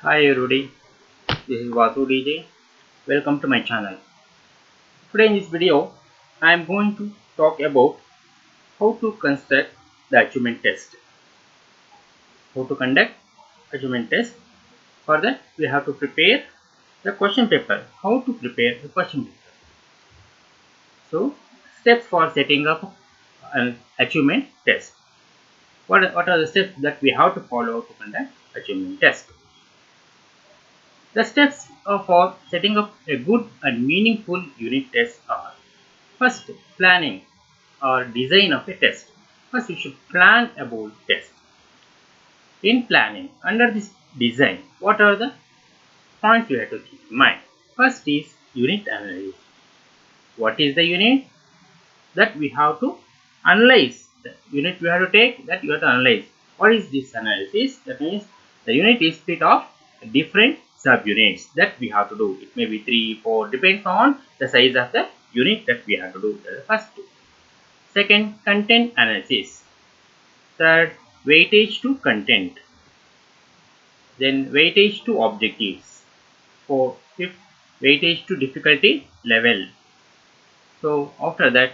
Hi everybody, this is Vasu DJ. Welcome to my channel. Today in this video, I am going to talk about how to construct the achievement test. How to conduct achievement test. For that, we have to prepare the question paper. How to prepare the question paper. So, steps for setting up an achievement test. What are the steps that we have to follow to conduct achievement test? The steps for setting up a good and meaningful unit test are: first, planning or design of a test. First, you should plan about test. In planning, under this design, what are the points you have to keep in mind? First is unit analysis. What is the unit that we have to analyze? The unit we have to take, that you have to analyze. What is this analysis? That means the unit is split of different subunits that we have to do. It may be 3, 4, depends on the size of the unit that we have to do. That is the first two. Second, content analysis. Third, weightage to content. Then weightage to objectives. Fourth, fifth, weightage to difficulty level. So after that,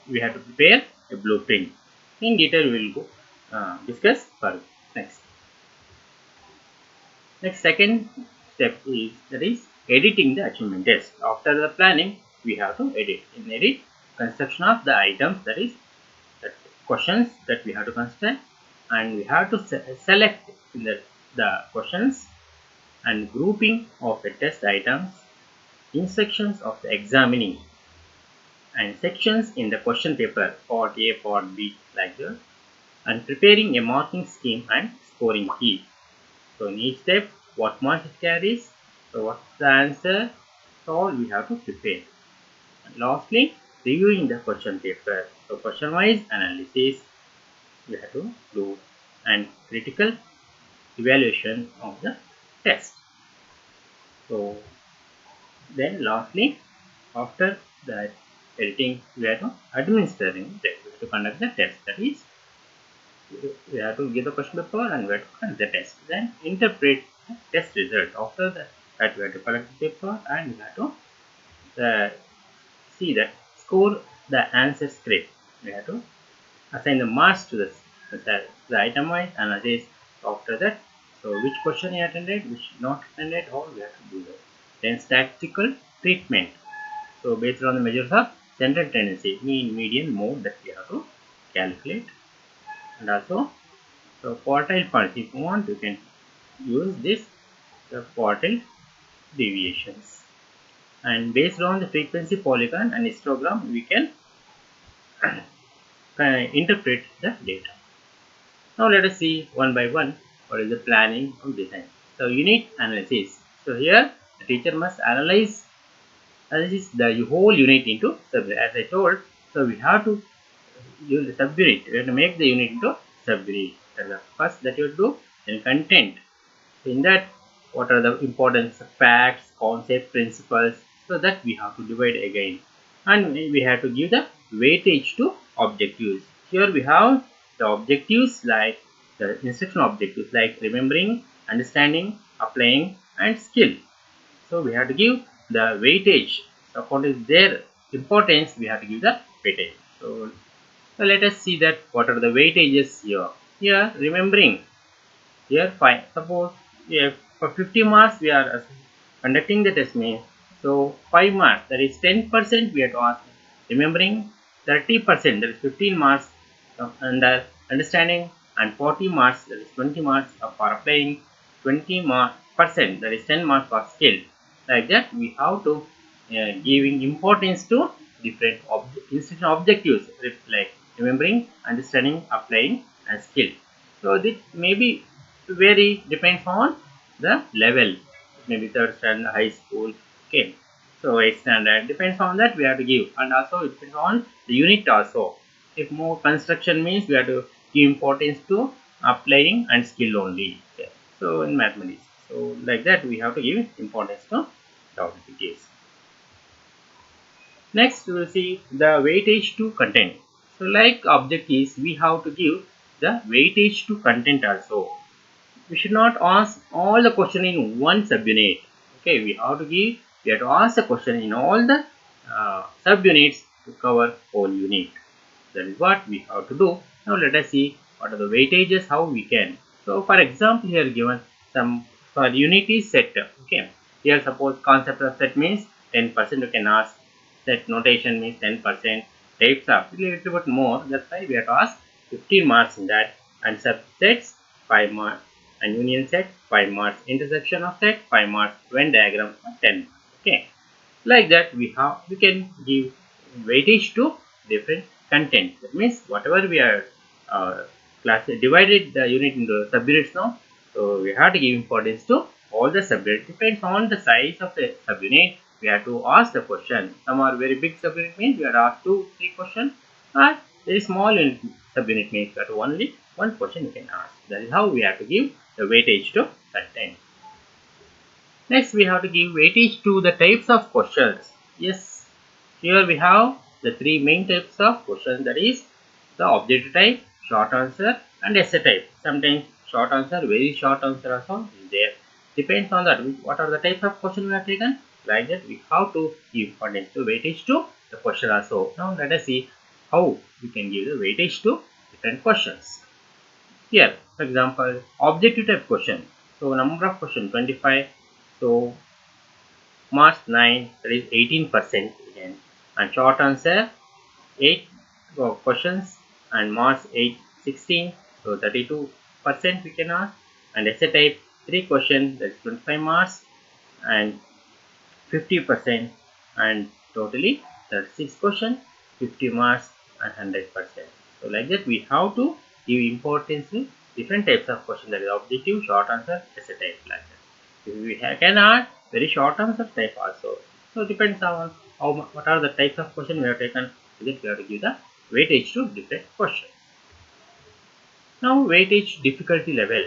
we have to prepare a blueprint. In detail, we will go discuss further. Next. Second step is, that is editing the achievement test. After the planning, we have to edit. In edit, construction of the items, that is the questions that we have to construct, and we have to select in the questions and grouping of the test items, instructions of the examining, and sections in the question paper, part A, part B, like that, and preparing a marking scheme and scoring key. So in each step, what mark it carries, so what's the answer, so all we have to prepare. And lastly, reviewing the question paper. So question wise analysis we have to do, and critical evaluation of the test. So then lastly, after that editing, we have to administering the test. We have to conduct the test. That is, we have to give the question paper and we have to conduct the test. Then interpret the test result. After that, we have to collect the paper and we have to see that score the answer script. We have to assign the marks to the itemized analysis. After that, so which question you attended, which not attended, all we have to do that. Then statistical treatment. So based on the measures of central tendency, mean, median, mode, that we have to calculate. And also, so quartile points, if you want, you can use this, the quartile deviations. And based on the frequency polygon and histogram, we can interpret the data. Now let us see one by one what is the planning of design. So unit analysis. So here the teacher must analyze the whole unit into subunit. As I told, so we have to use the subunit. We have to make the unit into subunit. That's the first that you do. Then content. So in that, what are the importance of facts, concept, principles? So that we have to divide again, and we have to give the weightage to objectives. Here we have the objectives, like the instructional objectives like remembering, understanding, applying, and skill. So we have to give the weightage. So according to their importance, we have to give the weightage. So let us see that what are the weightages here. Here remembering. Here 5. Suppose we have for 50 marks we are conducting the test means. So 5 marks, that is 10% we have to ask. Remembering 30%, that is 15 marks under understanding, and 40 marks, that is 20 marks for applying, 20 percent, that is 10 marks for skill. Like that we have to giving importance to different institutional objectives like remembering, understanding, applying, and skill. So this may be vary, depends on the level, maybe third standard, high school, okay. So 8th standard, depends on that we have to give, and also it depends on the unit also. If more construction means we have to give importance to applying and skill only, okay. So in mathematics, so like that we have to give importance to the objectives. Next we will see the weightage to content. So like objectives, we have to give the weightage to content also. we should not ask all the question in one subunit. Okay, we have to ask the question in all the subunits to cover whole unit. That is what we have to do. Now let us see what are the weightages, how we can. So for example, here given some for unit is set. Okay, here suppose concept of set means 10%. You can ask set notation means 10%. Types of a little bit more. That's why we have to ask 15 marks in that, and subsets 5 marks, and union set 5 marks, intersection of set 5 marks, Venn diagram 10 marks. Okay, like that we can give weightage to different content. That means whatever we are divided the unit into subunits now, so we have to give importance to all the subunits. Depends on the size of the subunit, we have to ask the question. Some are very big subunit means we have to ask 2-3 questions, or very small unit subunit means that only one question you can ask. That is how we have to give the weightage to content. Next, we have to give weightage to the types of questions. Yes, here we have the three main types of questions, that is the objective type, short answer, and essay type. Sometimes short answer, very short answer also is there. Depends on that. What are the types of questions we have taken? Like that, we have to give importance to weightage to the question also. Now, let us see how we can give the weightage to different questions. Here, for example, objective type question. So, number of question 25. So, March 9, that is 18% again, and short answer 8 questions, and March 8, 16, so 32% we can ask, and essay type 3 questions, that is 25 marks, and 50%, and totally 36 questions, 50 marks, and 100%. So like that we have to give importance to different types of questions, that is objective, short answer, essay type, like that. We can add very short answer type also. So depends on what are the types of questions we have taken. We have to give the weightage to different questions. Now weightage difficulty level.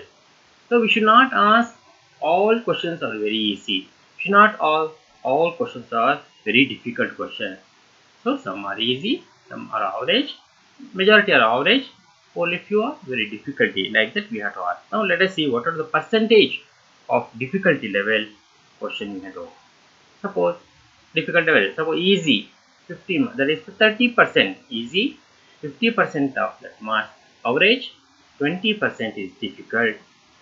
So we should not ask all questions are very easy. Should not all questions are very difficult questions. So some are easy, some are average, majority are average, only few are very difficulty. Like that we have to ask. Now let us see what are the percentage of difficulty level question we have to. Suppose difficult level, suppose easy 50, that is 30% easy, 50% of that marks average, 20% is difficult,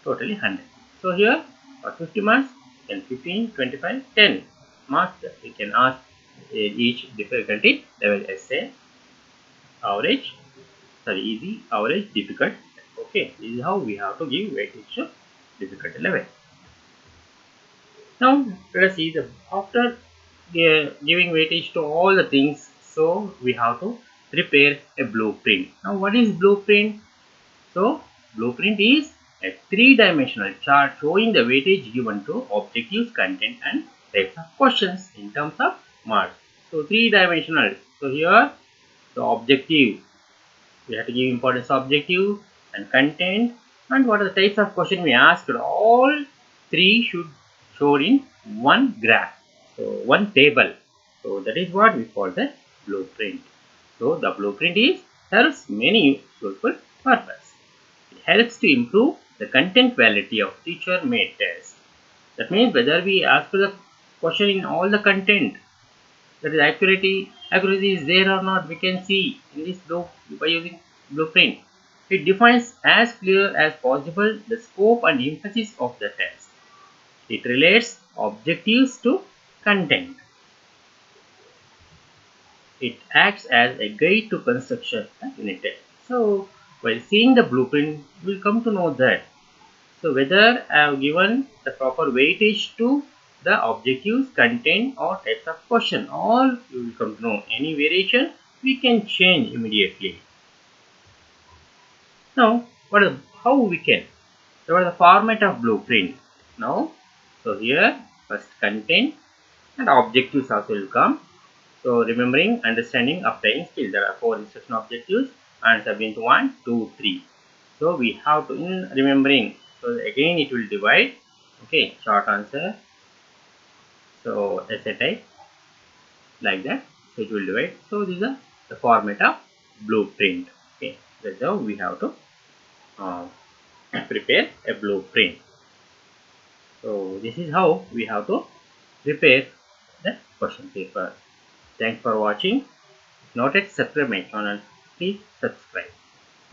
totally 100. So here for 50 marks, then 15, 25, 10 marks that we can ask each difficulty level essay, average, sorry, easy, average, difficult. Okay, this is how we have to give weightage to difficulty level. Now let us see the after giving weightage to all the things, so we have to prepare a blueprint. Now what is blueprint? So blueprint is a three-dimensional chart showing the weightage given to objectives, content, and types of questions in terms of marks. So three-dimensional. So here the objective, we have to give importance to objective and content, and what are the types of question we asked. All three should show in one graph, so one table. So that is what we call the blueprint. So the blueprint is serves many useful purpose. It helps to improve the content quality of teacher made test. That means whether we ask the question in all the content, that is accuracy is there or not, we can see in this by using blueprint. It defines as clear as possible the scope and emphasis of the test. It relates objectives to content. It acts as a guide to construction of unit test. So while seeing the blueprint, we will come to know that. So whether I have given the proper weightage to the objectives, content, or types of question, all you will come to know. Any variation we can change immediately. Now how we can? So what is the format of blueprint? Now so here first content and objectives also will come. So remembering, understanding, applying skill. There are 4 instruction objectives and subject 1, 2, 3. So we have to in remembering. So again it will divide. Okay, short answer. So essay type, like that. So it will divide. So these are the format of blueprint. Okay, that's how we have to prepare a blueprint. So this is how we have to prepare the question paper. Thanks for watching. If not yet subscribe my channel, please subscribe.